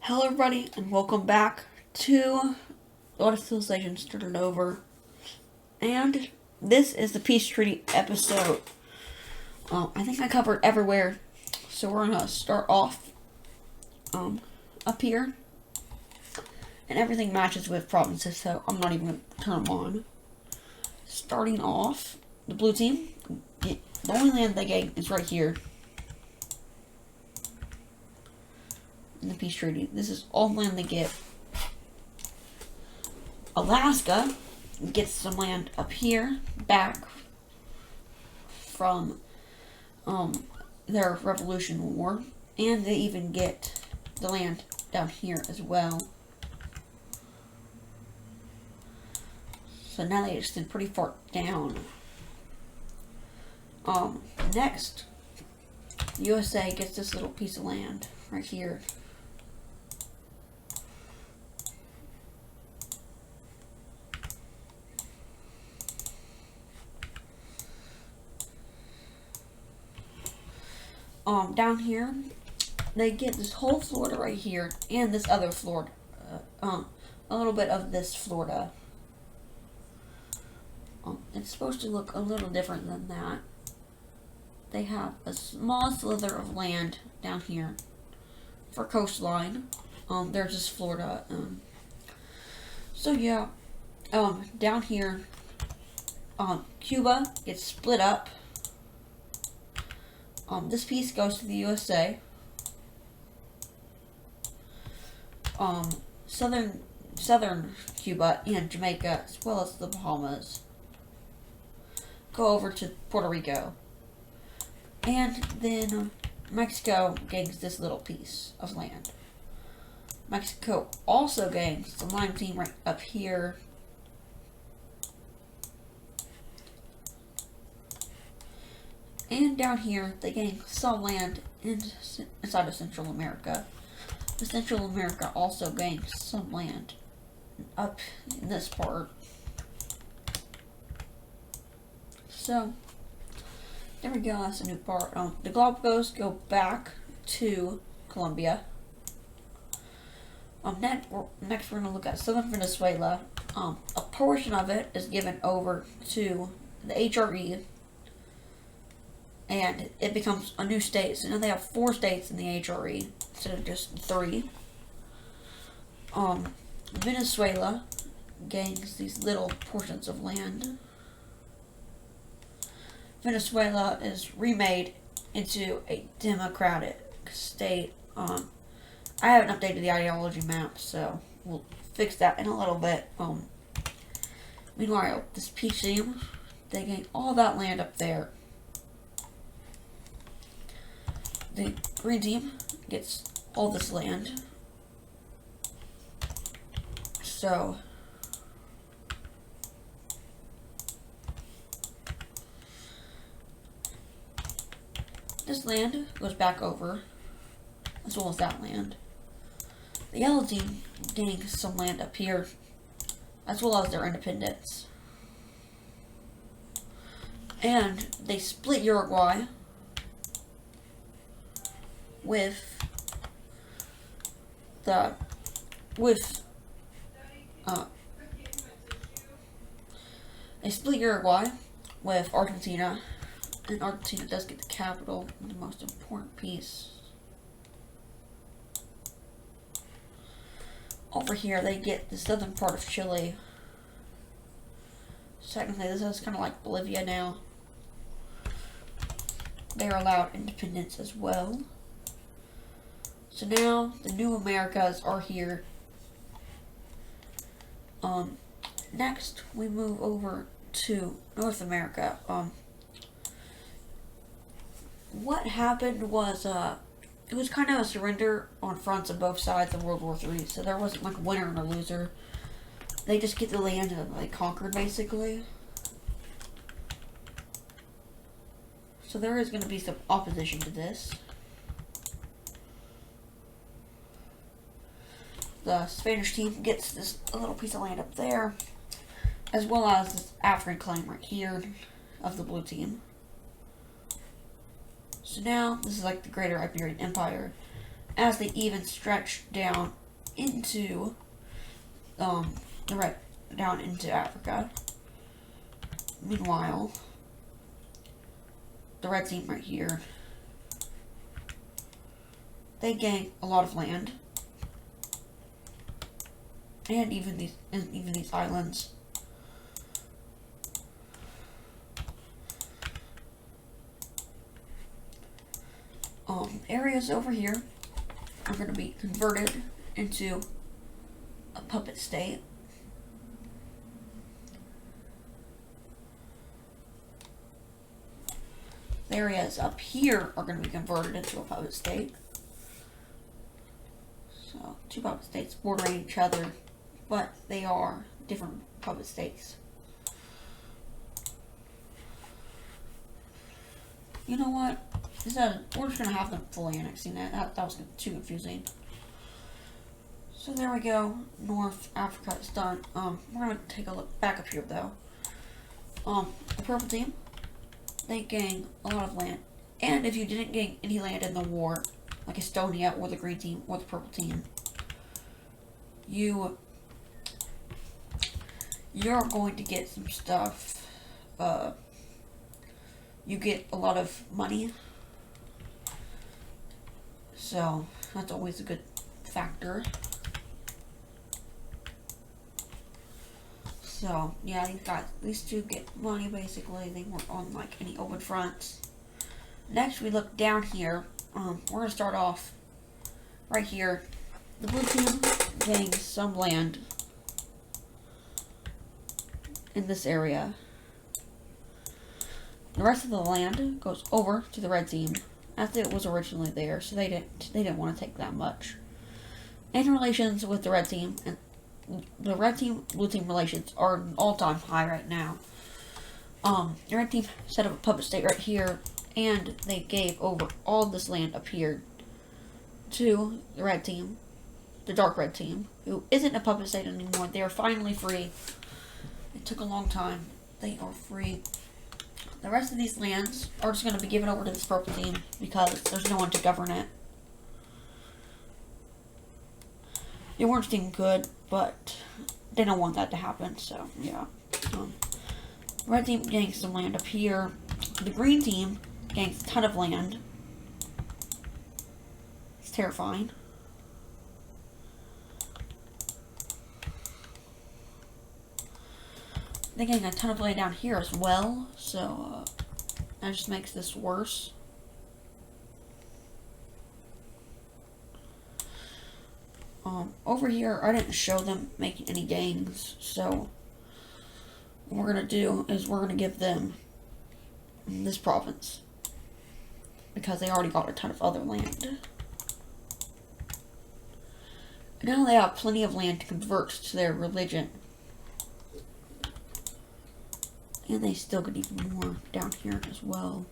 Hello everybody and welcome back to Lord of Civilization Started Over. And this is the Peace Treaty episode. I think I covered everywhere. So we're gonna start off up here. And everything matches with provinces, so I'm not even gonna turn them on. Starting off, the blue team, the only land they gain is right here. In the Peace Treaty. This is all land they get. Alaska gets some land up here back from their Revolution War, and they even get the land down here as well. So now they extend pretty far down. Next, USA gets this little piece of land right here. Down here, they get this whole Florida right here, and this other Florida, a little bit of this Florida. It's supposed to look a little different than that. They have a small slither of land down here for coastline. There's this Florida. So yeah, down here, Cuba gets split up. This piece goes to the USA. Southern Cuba and Jamaica, as well as the Bahamas, go over to Puerto Rico. And then Mexico gains this little piece of land. Mexico also gains the Lime team right up here. And down here, they gain some land inside of Central America. But Central America also gains some land up in this part. So, there we go, that's a new part. The Galapagos go back to Colombia. Next we're going to look at southern Venezuela. A portion of it is given over to the HRE. And it becomes a new state. So now they have 4 states in the HRE instead of just 3. Venezuela gains these little portions of land. Venezuela is remade into a democratic state. I haven't updated the ideology map, so we'll fix that in a little bit. Meanwhile, this peace team, they gain all that land up there. The green team gets all this land. So, this land goes back over, as well as that land. The yellow team gains some land up here, as well as their independence. And they split Uruguay they split Uruguay with Argentina, and Argentina does get the capital, the most important piece. Over here, they get the southern part of Chile. Secondly, this is kind of like Bolivia now. They are allowed independence as well. So now the new Americas are here. Next we move over to North America. What happened was it was kind of a surrender on fronts on both sides of World War III. So there wasn't like a winner and a loser. They just get the land that they conquered basically. So there is going to be some opposition to this. The Spanish team gets this little piece of land up there, as well as this African claim right here of the blue team. So now, this is like the Greater Iberian Empire. as they even stretch down into down into Africa. Meanwhile, the red team right here, they gain a lot of land, and even these islands. Areas over here are going to be converted into a puppet state. The areas up here are going to be converted into a puppet state. So, two puppet states bordering each other, but they are different puppet states. You know what? We're just going to have them fully annexing that. That was too confusing. So there we go. North Africa is done. We're going to take a look back up here, though. The purple team, they gain a lot of land. And if you didn't gain any land in the war, like Estonia or the green team or the purple team, you're going to get some stuff. You get a lot of money. So, that's always a good factor. So, yeah, these two get money, basically. They weren't on, like, any open fronts. Next, we look down here. We're going to start off right here. The blue team gains some land in this area. The rest of the land goes over to the red team, as it was originally there, so they didn't want to take that much. And relations with the red team and the red team blue team relations are an all-time high right now. The red team set up a puppet state right here, and they gave over all this land up here to the red team, the dark red team, who isn't a puppet state anymore. They are finally free. It took a long time. They are free. The rest of these lands are just going to be given over to this purple team because there's no one to govern it. They weren't doing good, but they don't want that to happen, so yeah. Red team gains some land up here. The green team gains a ton of land. It's terrifying. They're getting a ton of land down here as well, so that just makes this worse. Over here, I didn't show them making any gains, so what we're going to do is we're going to give them this province, because they already got a ton of other land. Now they have plenty of land to convert to their religion. And they still get even more down here as well.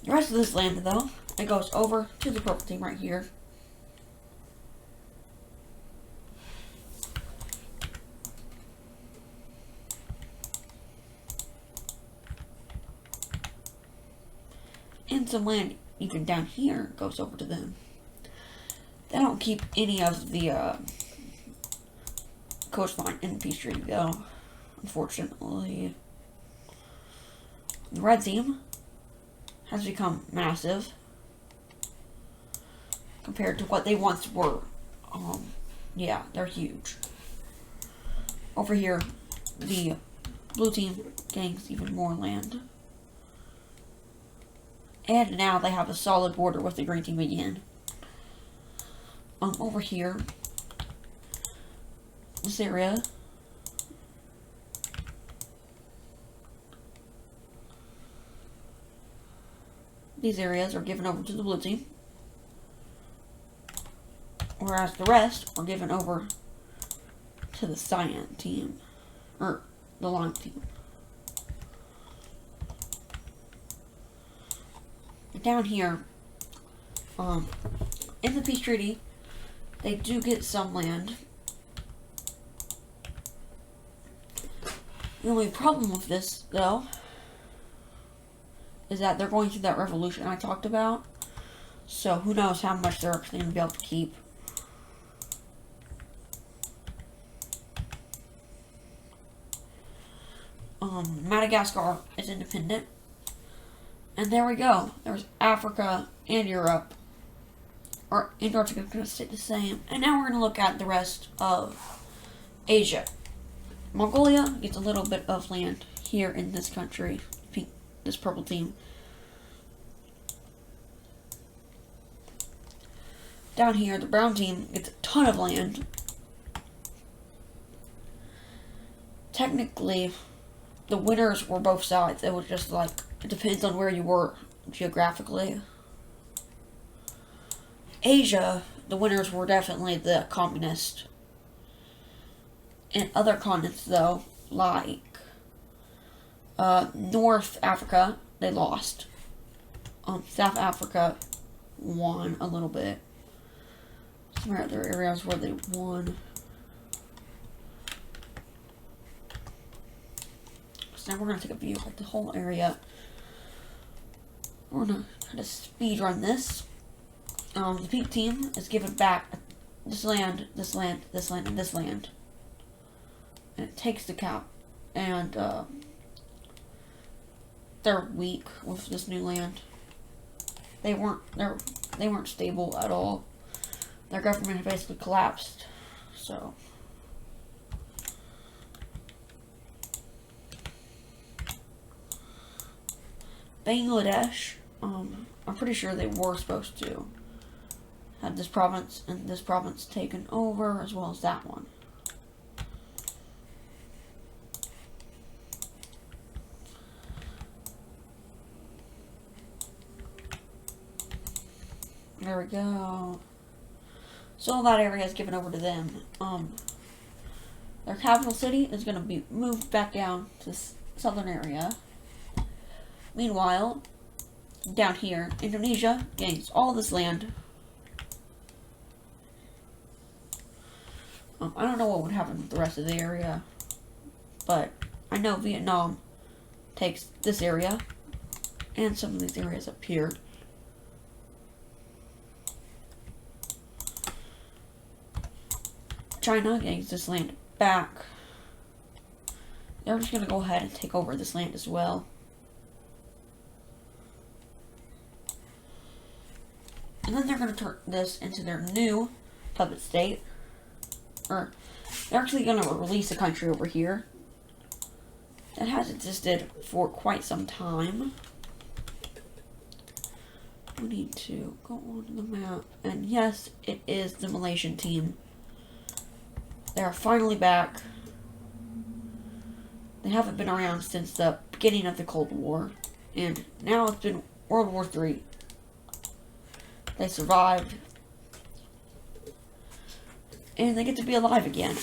The rest of this land, though, it goes over to the purple team right here. And some land even down here goes over to them. They don't keep any of the coastline in the peace treaty, though. Unfortunately, the red team has become massive compared to what they once were. Yeah, they're huge. Over here, the blue team gains even more land. And now they have a solid border with the green team again. Over here, this area, these areas are given over to the blue team, whereas the rest are given over to the cyan team, or the lime team. Down here, in the peace treaty, they do get some land. The only problem with this, though, is that they're going through that revolution I talked about. So who knows how much they're actually going to be able to keep. Madagascar is independent. And there we go. There's Africa and Europe. Or Antarctica is going to stay the same. And now we're going to look at the rest of Asia. Mongolia gets a little bit of land here in this country. This purple team. Down here, the brown team gets a ton of land. Technically, the winners were both sides. It was just like, it depends on where you were geographically. Asia, the winners were definitely the communist. In other continents, though, like North Africa, they lost. South Africa won a little bit. Some other areas where they won. So now we're going to take a view of like the whole area. We're going to kind of speed run this. The pink team is given back this land, this land, this land, and this land. And it takes the cap. And they're weak with this new land. They weren't stable at all. Their government basically collapsed. So Bangladesh, I'm pretty sure they were supposed to have this province and this province taken over, as well as that one. There we go. So all that area is given over to them. Their capital city is going to be moved back down to this southern area. Meanwhile, down here, Indonesia gains all this land. I don't know what would happen with the rest of the area, but I know Vietnam takes this area and some of these areas up here. China gains this land back. They're just going to go ahead and take over this land as well. And then they're going to turn this into their new puppet state. Or, they're actually going to release a country over here that has existed for quite some time. We need to go on the map. And yes, it is the Malaysian team. They are finally back. They haven't been around since the beginning of the Cold War. And now it's been World War III. They survived. And they get to be alive again.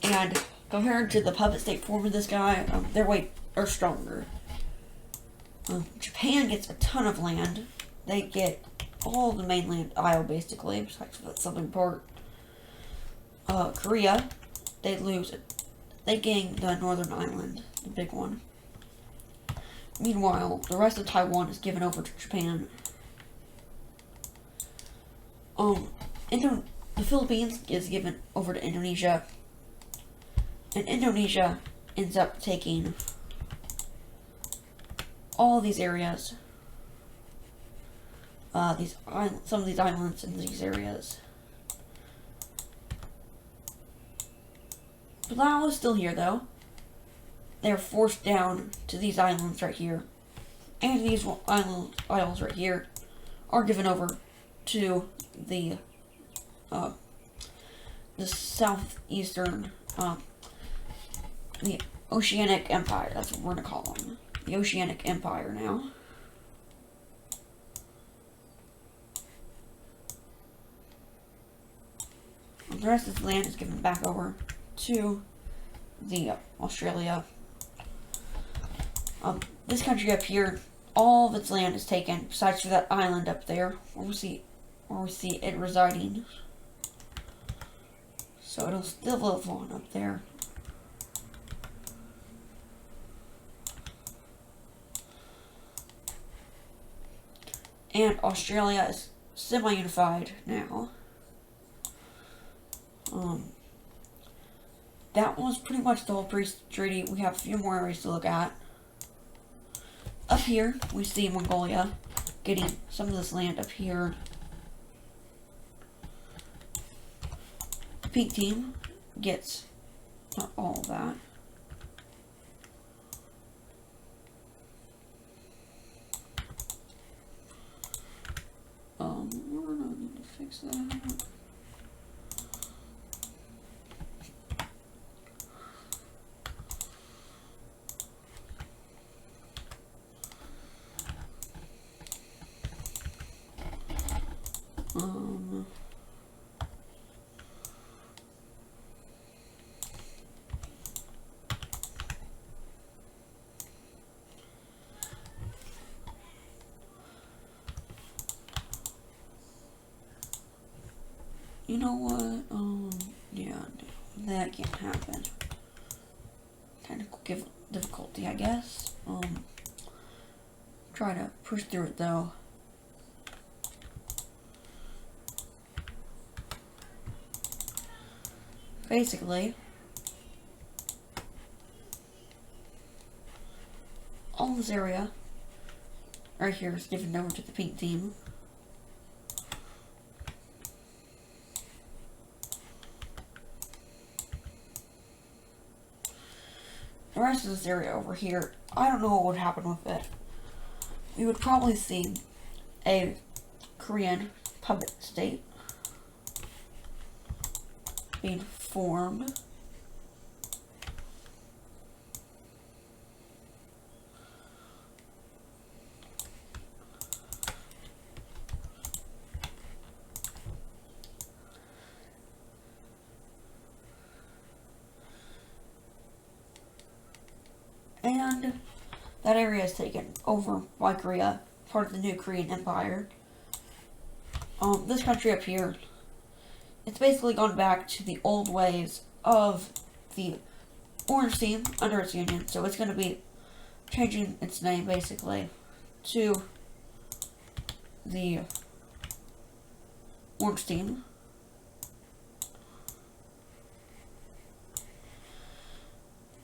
And compared to the puppet state form of this guy, they're stronger. Japan gets a ton of land. They get all the mainland isle, basically, besides the southern part. Korea, they lose it. They gain the northern island, the big one. Meanwhile, the rest of Taiwan is given over to Japan. The Philippines is given over to Indonesia. And Indonesia ends up taking all these areas. Some of these islands in these areas. Palau is still here, though. They are forced down to these islands right here. And these islands right here are given over to the southeastern, the Oceanic Empire. That's what we're going to call them. The Oceanic Empire now. The rest of the land is given back over to the Australia. This country up here, all of its land is taken, besides for that island up there, where we see it residing. So it'll still live on up there. And Australia is semi-unified now. That was pretty much the whole peace treaty. We have a few more areas to look at. Up here, we see Mongolia getting some of this land up here. The pink team gets not all of that. We're gonna need to fix that. You know what? Yeah, that can't happen. Technical difficulty, I guess. Try to push through it though. Basically, all this area right here is given over to the pink team. The rest of this area over here, I don't know what would happen with it. We would probably see a Korean puppet state being formed. And that area is taken over by Korea, part of the new Korean Empire. This country up here, it's basically gone back to the old ways of the Orange Team under its union. So it's going to be changing its name, basically, to the Orange Team.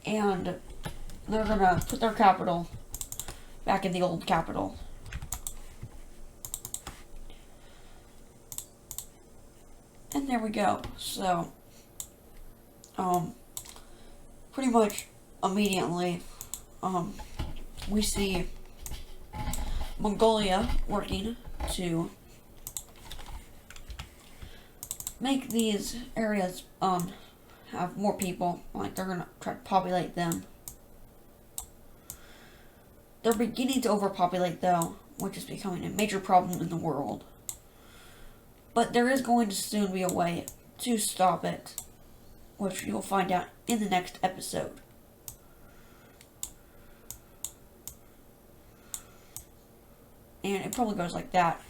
And they're going to put their capital back in the old capital. And there we go. So, pretty much immediately, we see Mongolia working to make these areas, have more people. Like, they're gonna try to populate them. They're beginning to overpopulate, though, which is becoming a major problem in the world. But there is going to soon be a way to stop it, which you'll find out in the next episode. And it probably goes like that.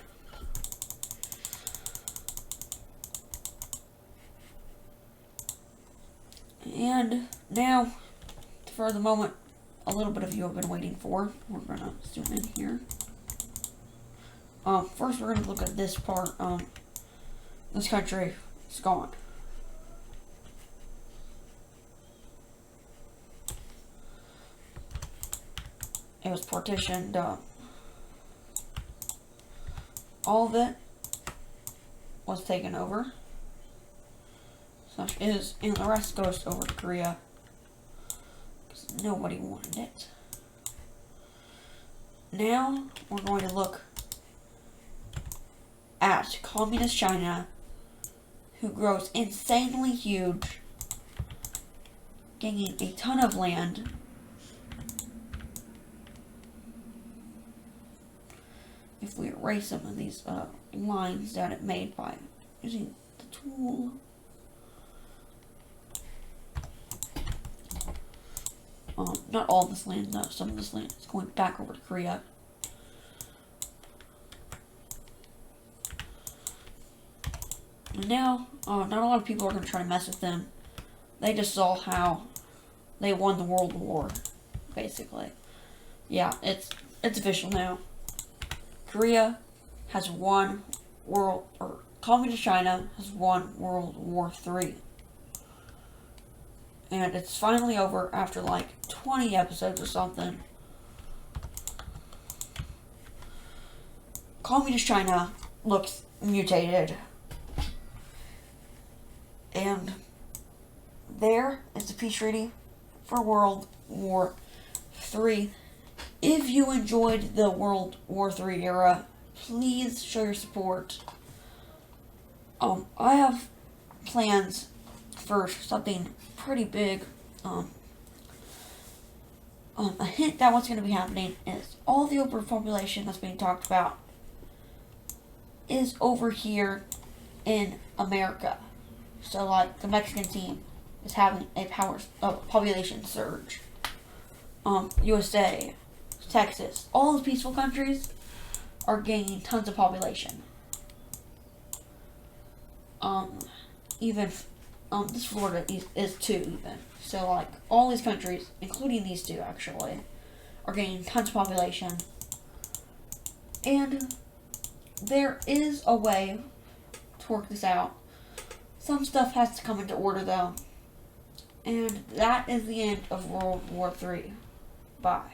And now, for the moment, a little bit of you have been waiting for. We're gonna zoom in here. First we're gonna look at this part. This country is gone. It was partitioned. All of it was taken over. Such is, and the rest goes over to Korea. Nobody wanted it. Now, we're going to look at Communist China, who grows insanely huge, gaining a ton of land. If we erase some of these lines that it made by using the tool. Not all this land, though. Some of this land is going back over to Korea. And now, not a lot of people are going to try to mess with them. They just saw how they won the World War, basically. Yeah, it's official now. Korea has won Communist China has won World War III. And it's finally over after like 20 episodes or something. Communist China looks mutated. And there is the peace treaty for World War III. If you enjoyed the World War III era, please show your support. I have plans for something pretty big. A hint that what's going to be happening is all the overpopulation that's being talked about is over here in America. So, like, the Mexican team is having a population surge. USA, Texas, all the peaceful countries are gaining tons of population. Even this Florida is too, even. So, like, all these countries, including these two, actually, are gaining tons of population. And there is a way to work this out. Some stuff has to come into order, though. And that is the end of World War III. Bye.